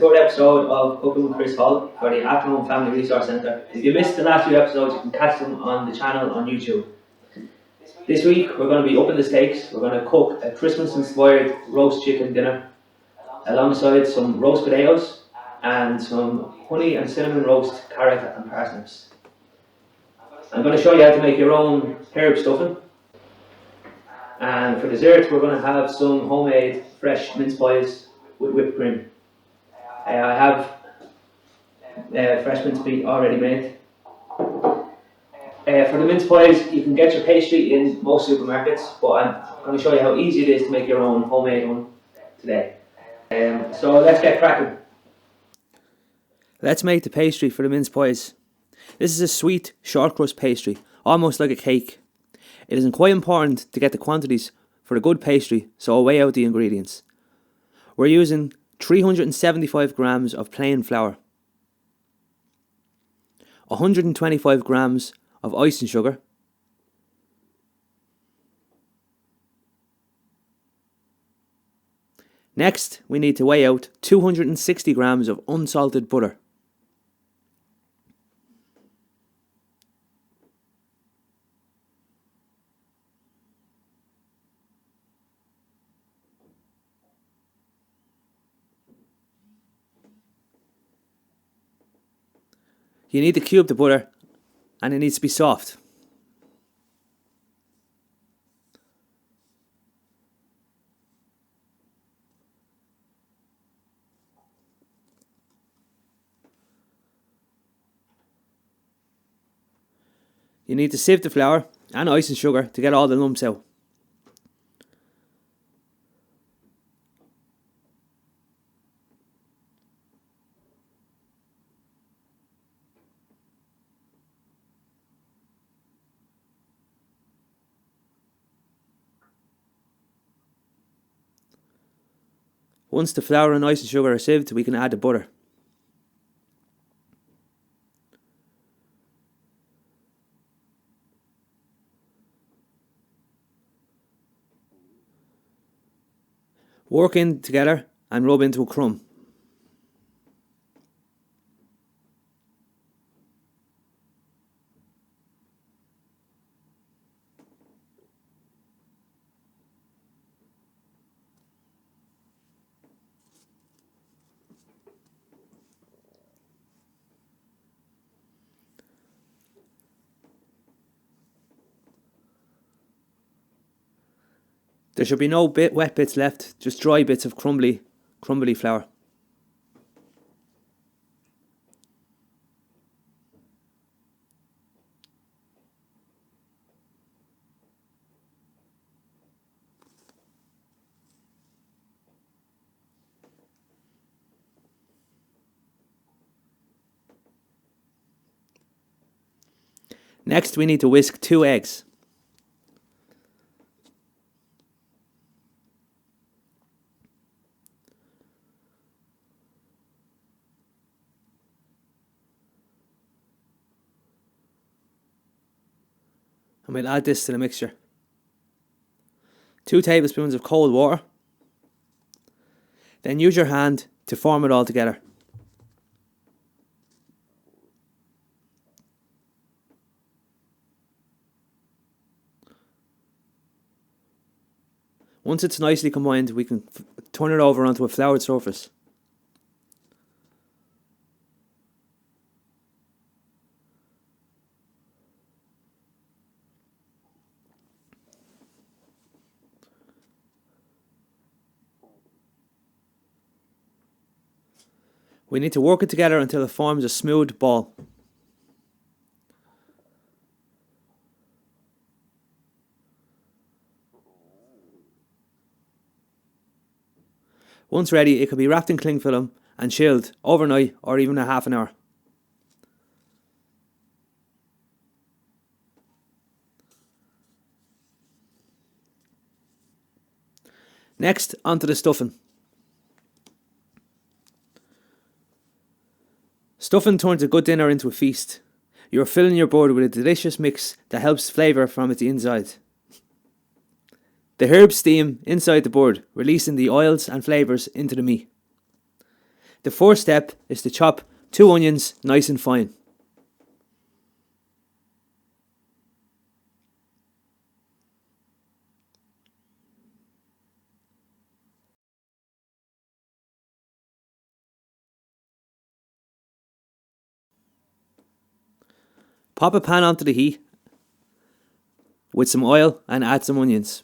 third episode of Cooking with Chris Hall for the Athlone Family Resource Centre. If you missed the last few episodes, you can catch them on the channel on YouTube. This week we're going to be upping the stakes. We're going to cook a Christmas inspired roast chicken dinner alongside some roast potatoes and some honey and cinnamon roast carrot and parsnips. I'm going to show you how to make your own herb stuffing. And for dessert we're going to have some homemade fresh mince pies with whipped cream. I have fresh mincemeat already made. For the mince pies, you can get your pastry in most supermarkets, but I'm going to show you how easy it is to make your own homemade one today. So let's get cracking. Let's make the pastry for the mince pies. This is a sweet, short crust pastry, almost like a cake. It is quite important to get the quantities for a good pastry, so I'll weigh out the ingredients. We're using 375 grams of plain flour, 125 grams of icing sugar, next we need to weigh out 260 grams of unsalted butter, you need to cube the butter and it needs to be soft. You need to sieve the flour and icing sugar to get all the lumps out. Once the flour and icing sugar are sieved, we can add the butter. Work in together and rub into a crumb. There should be no wet bits left, just dry bits of crumbly flour. Next we need to whisk 2 eggs. And we'll add this to the mixture. 2 tablespoons of cold water. Then use your hand to form it all together. Once it's nicely combined, we can turn it over onto a floured surface. We need to work it together until it forms a smooth ball. Once ready, it can be wrapped in cling film and chilled overnight or even a half an hour. Next, onto the stuffing. Stuffing turns a good dinner into a feast. You're filling your board with a delicious mix that helps flavour from its inside. The herbs steam inside the board, releasing the oils and flavours into the meat. The first step is to chop 2 onions nice and fine. Pop a pan onto the heat with some oil and add some onions.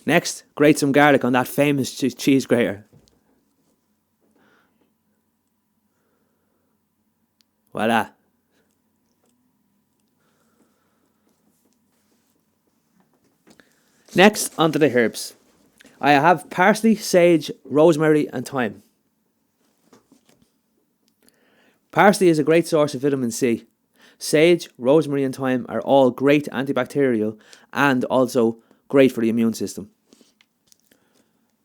Next, grate some garlic on that famous cheese grater. Voila. Next, onto the herbs. I have parsley, sage, rosemary and thyme. Parsley is a great source of vitamin C. Sage, rosemary and thyme are all great antibacterial and also great for the immune system.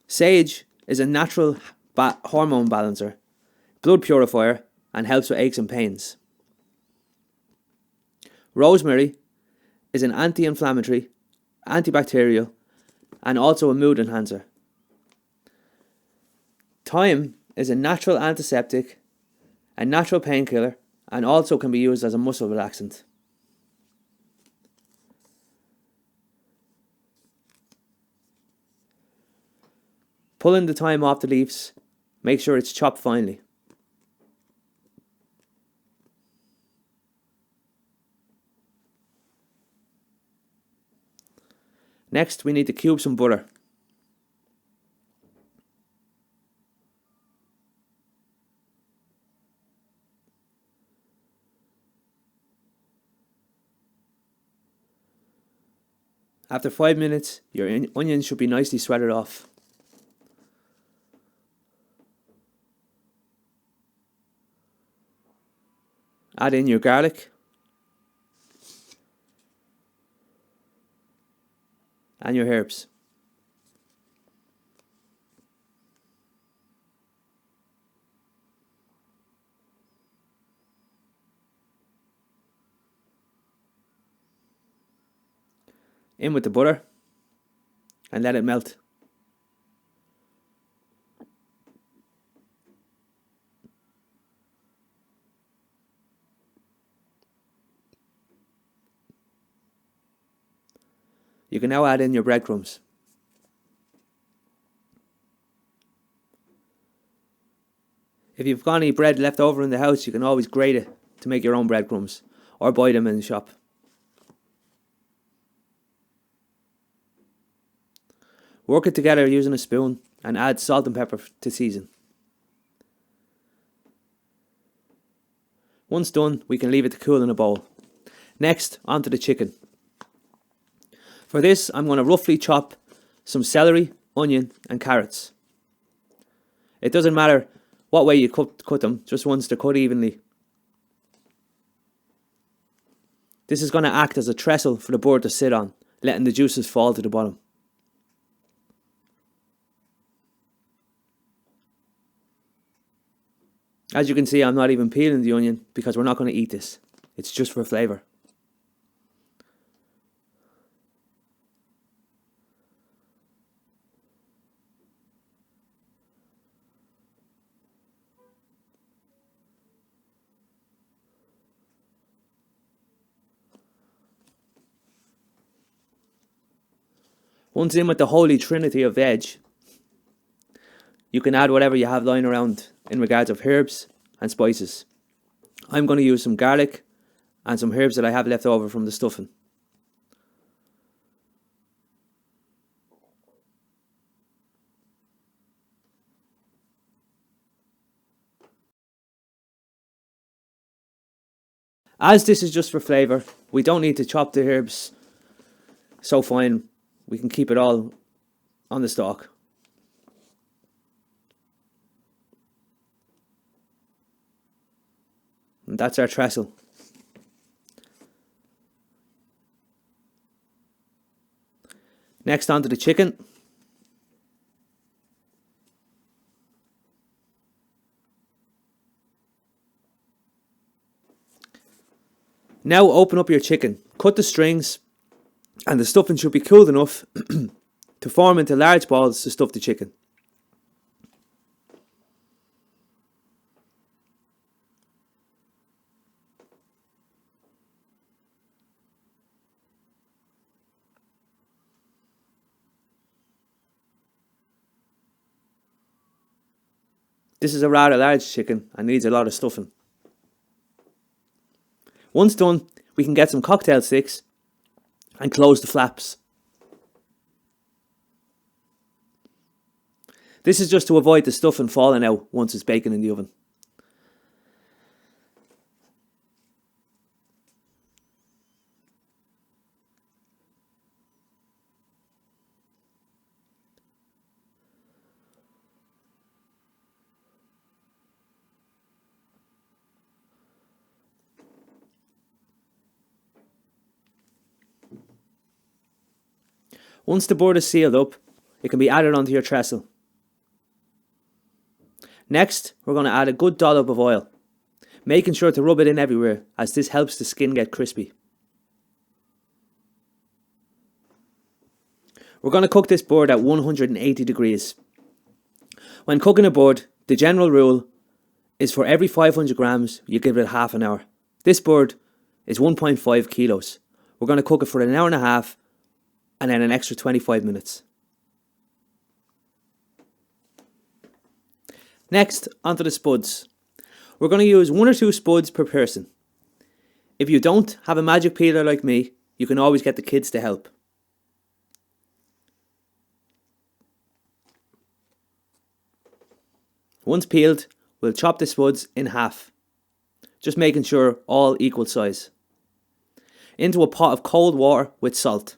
Sage is a natural hormone balancer, blood purifier and helps with aches and pains. Rosemary is an anti-inflammatory, antibacterial and also a mood enhancer. Thyme is a natural antiseptic, a natural painkiller and also can be used as a muscle relaxant. Pulling the thyme off the leaves, make sure it's chopped finely. Next, we need to cube some butter. After 5 minutes, your onions should be nicely sweated off. Add in your garlic and your herbs. In with the butter and let it melt. You can now add in your breadcrumbs. If you've got any bread left over in the house, you can always grate it to make your own breadcrumbs or buy them in the shop. Work it together using a spoon and add salt and pepper to season. Once done, we can leave it to cool in a bowl. Next, onto the chicken. For this, I'm going to roughly chop some celery, onion and carrots. It doesn't matter what way you cut them, just once they're cut evenly. This is going to act as a trestle for the bird to sit on, letting the juices fall to the bottom. As you can see, I'm not even peeling the onion because we're not going to eat this. It's just for flavour. Once in with the holy trinity of veg, you can add whatever you have lying around in regards of herbs and spices. I'm going to use some garlic and some herbs that I have left over from the stuffing. As this is just for flavour, we don't need to chop the herbs so fine. We can keep it all on the stalk. And that's our trestle. Next, onto the chicken. Now open up your chicken, cut the strings, and the stuffing should be cooled enough to form into large balls to stuff the chicken. This is a rather large chicken and needs a lot of stuffing. Once done, we can get some cocktail sticks and close the flaps. This is just to avoid the stuffing falling out once it's baking in the oven. Once the board is sealed up, it can be added onto your trestle. Next, we're going to add a good dollop of oil, making sure to rub it in everywhere as this helps the skin get crispy. We're going to cook this board at 180 degrees. When cooking a board, the general rule is for every 500 grams you give it half an hour. This board is 1.5 kilos. We're going to cook it for an hour and a half and then an extra 25 minutes. Next, onto the spuds. We're going to use 1 or 2 spuds per person. If you don't have a magic peeler like me, you can always get the kids to help. Once peeled, we'll chop the spuds in half, just making sure all equal size. Into a pot of cold water with salt.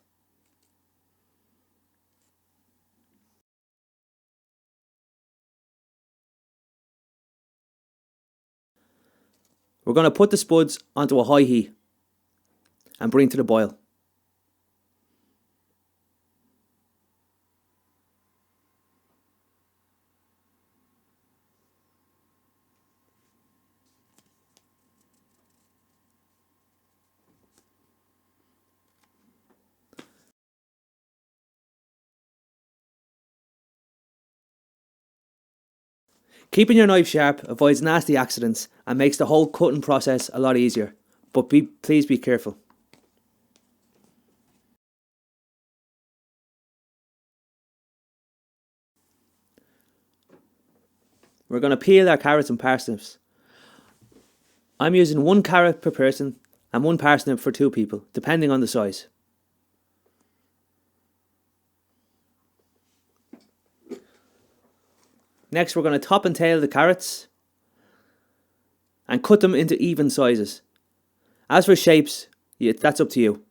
We're going to put the spuds onto a high heat and bring to the boil. Keeping your knife sharp avoids nasty accidents and makes the whole cutting process a lot easier, but please be careful. We're going to peel our carrots and parsnips. I'm using 1 carrot per person and 1 parsnip for 2 people, depending on the size. Next, we're going to top and tail the carrots and cut them into even sizes. As for shapes, that's up to you.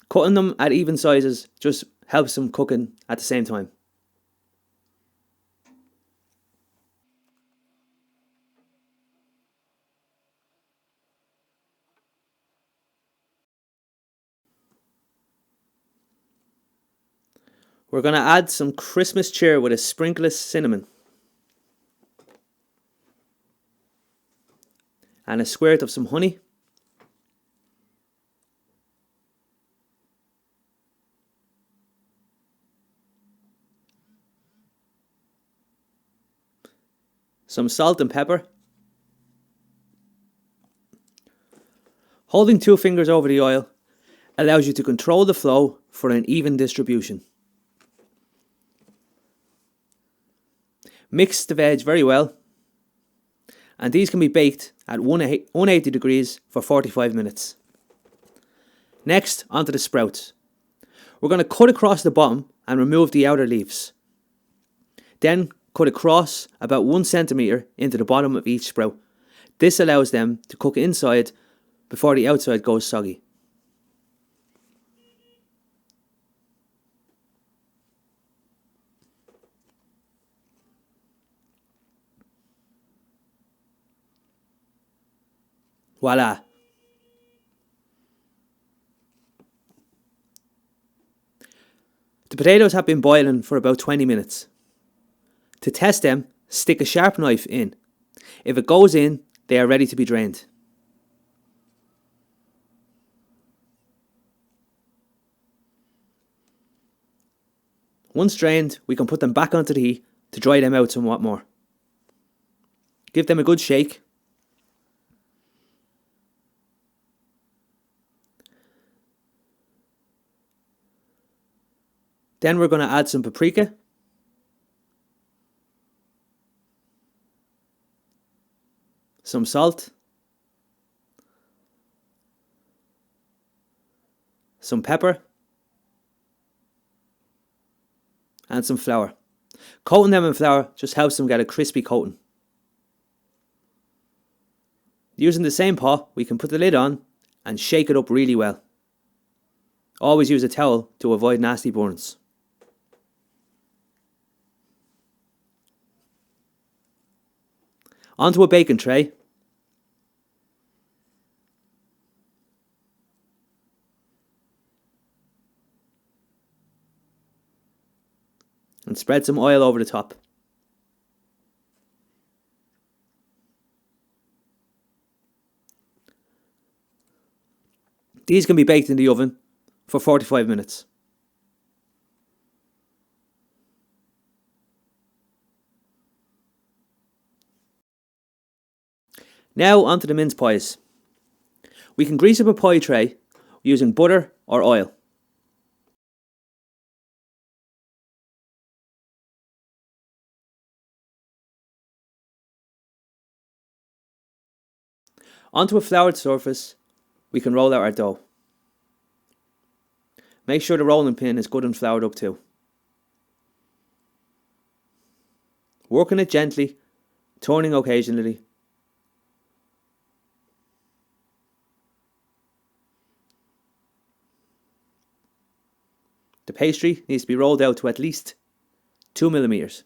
Cutting them at even sizes just helps them cooking at the same time. We're going to add some Christmas cheer with a sprinkle of cinnamon and a squirt of some honey. Some salt and pepper. Holding 2 fingers over the oil allows you to control the flow for an even distribution. Mix the veg very well, and these can be baked at 180 degrees for 45 minutes. Next, onto the sprouts. We're going to cut across the bottom and remove the outer leaves. Then cut across about 1 centimetre into the bottom of each sprout. This allows them to cook inside before the outside goes soggy. Voila! The potatoes have been boiling for about 20 minutes. To test them, stick a sharp knife in. If it goes in, they are ready to be drained. Once drained, we can put them back onto the heat to dry them out somewhat more. Give them a good shake. Then we're going to add some paprika. Some salt. Some pepper. And some flour. Coating them in flour just helps them get a crispy coating. Using the same pot, we can put the lid on and shake it up really well. Always use a towel to avoid nasty burns. Onto a baking tray. And spread some oil over the top. These can be baked in the oven for 45 minutes. Now onto the mince pies. We can grease up a pie tray using butter or oil. Onto a floured surface, we can roll out our dough. Make sure the rolling pin is good and floured up too. Working it gently, turning occasionally. The pastry needs to be rolled out to at least 2 millimeters.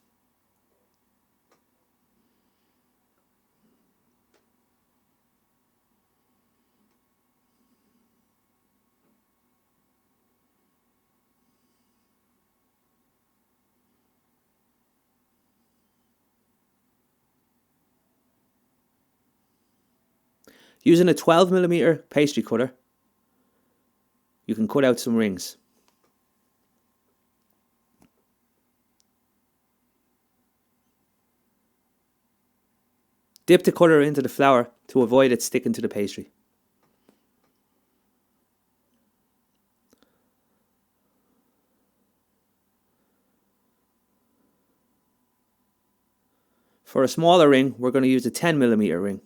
Using a 12mm pastry cutter, you can cut out some rings. Dip the cutter into the flour to avoid it sticking to the pastry. For a smaller ring, we're going to use a 10mm ring.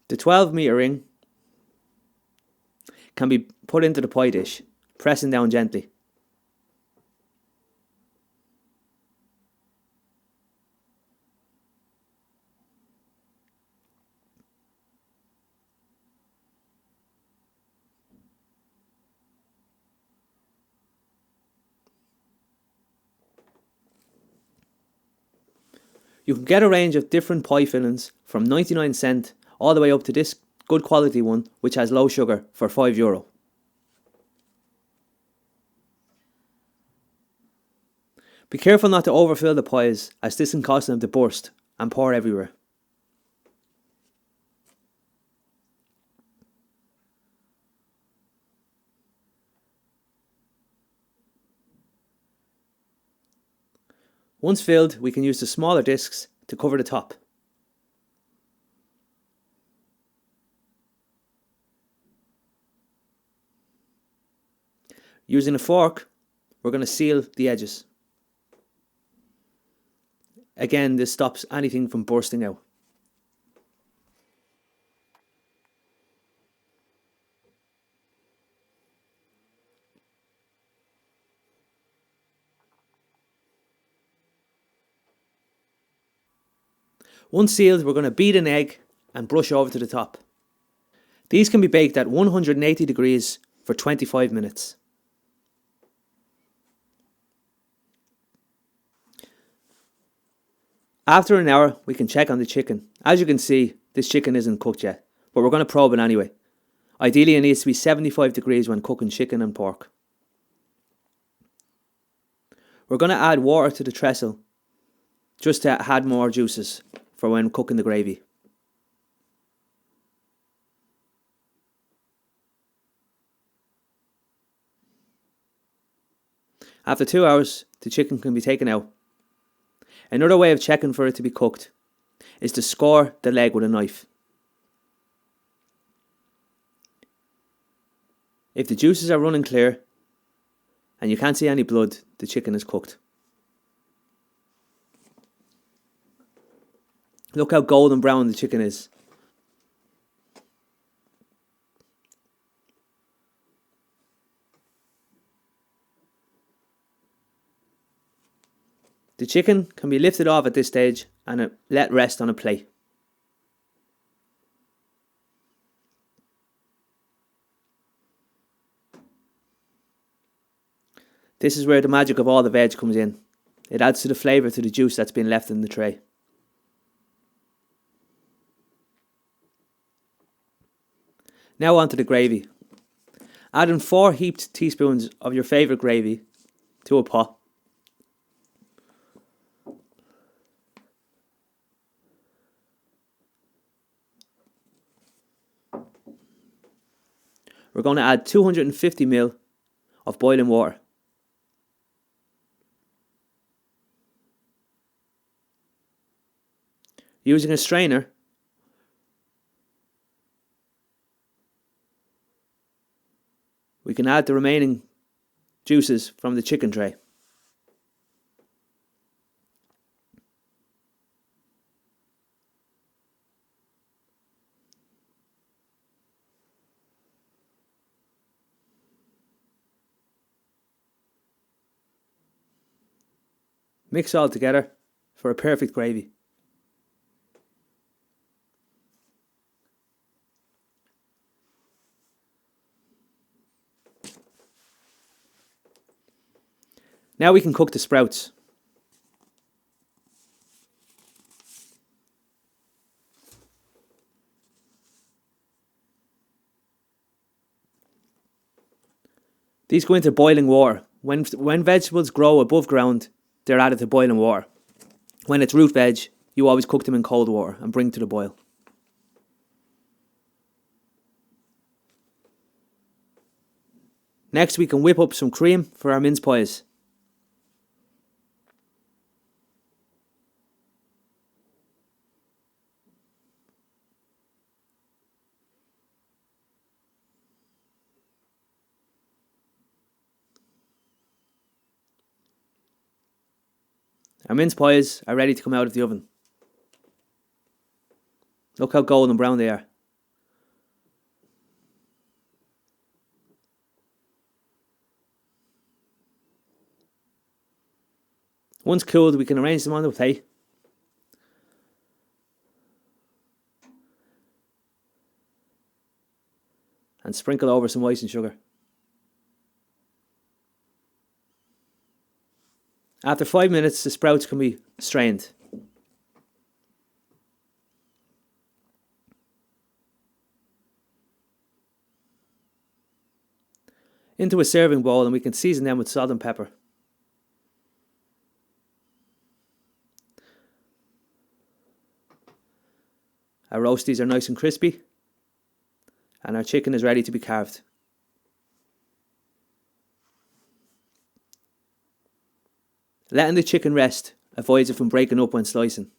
The 12mm ring can be put into the pie dish, pressing down gently. You can get a range of different pie fillings from 99¢ all the way up to this good quality one which has low sugar for €5. Be careful not to overfill the pies as this can cause them to burst and pour everywhere. Once filled, we can use the smaller discs to cover the top. Using a fork, we're going to seal the edges. Again, this stops anything from bursting out. Once sealed, we're going to beat an egg and brush over to the top. These can be baked at 180 degrees for 25 minutes. After an hour, we can check on the chicken. As you can see, this chicken isn't cooked yet, but we're going to probe it anyway. Ideally, it needs to be 75 degrees when cooking chicken and pork. We're going to add water to the trestle just to add more juices for when cooking the gravy. After 2 hours, the chicken can be taken out. Another way of checking for it to be cooked is to score the leg with a knife. If the juices are running clear and you can't see any blood, the chicken is cooked. Look how golden brown the chicken is. The chicken can be lifted off at this stage and let rest on a plate. This is where the magic of all the veg comes in. It adds to the flavour to the juice that's been left in the tray. Now onto the gravy. Add in 4 heaped teaspoons of your favourite gravy to a pot. We're going to add 250 ml of boiling water. Using a strainer, we can add the remaining juices from the chicken tray. Mix all together for a perfect gravy. Now we can cook the sprouts. These go into boiling water. When vegetables grow above ground, they're added to boiling water. When it's root veg, you always cook them in cold water and bring to the boil. Next, we can whip up some cream for our mince pies. Our mince pies are ready to come out of the oven. Look how golden brown they are. Once cooled, we can arrange them on the plate. And sprinkle over some icing sugar. After 5 minutes, the sprouts can be strained. Into a serving bowl, and we can season them with salt and pepper. Our roasties are nice and crispy, and our chicken is ready to be carved. Letting the chicken rest avoids it from breaking up when slicing.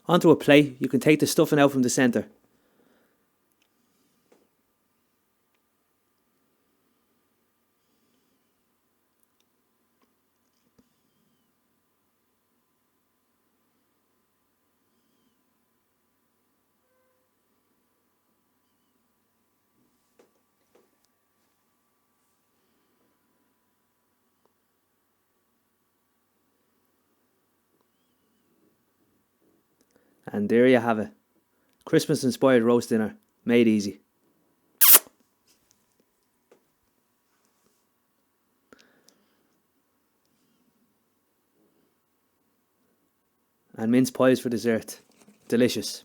Onto a plate, you can take the stuffing out from the centre. And there you have it. Christmas inspired roast dinner, made easy. And mince pies for dessert. Delicious.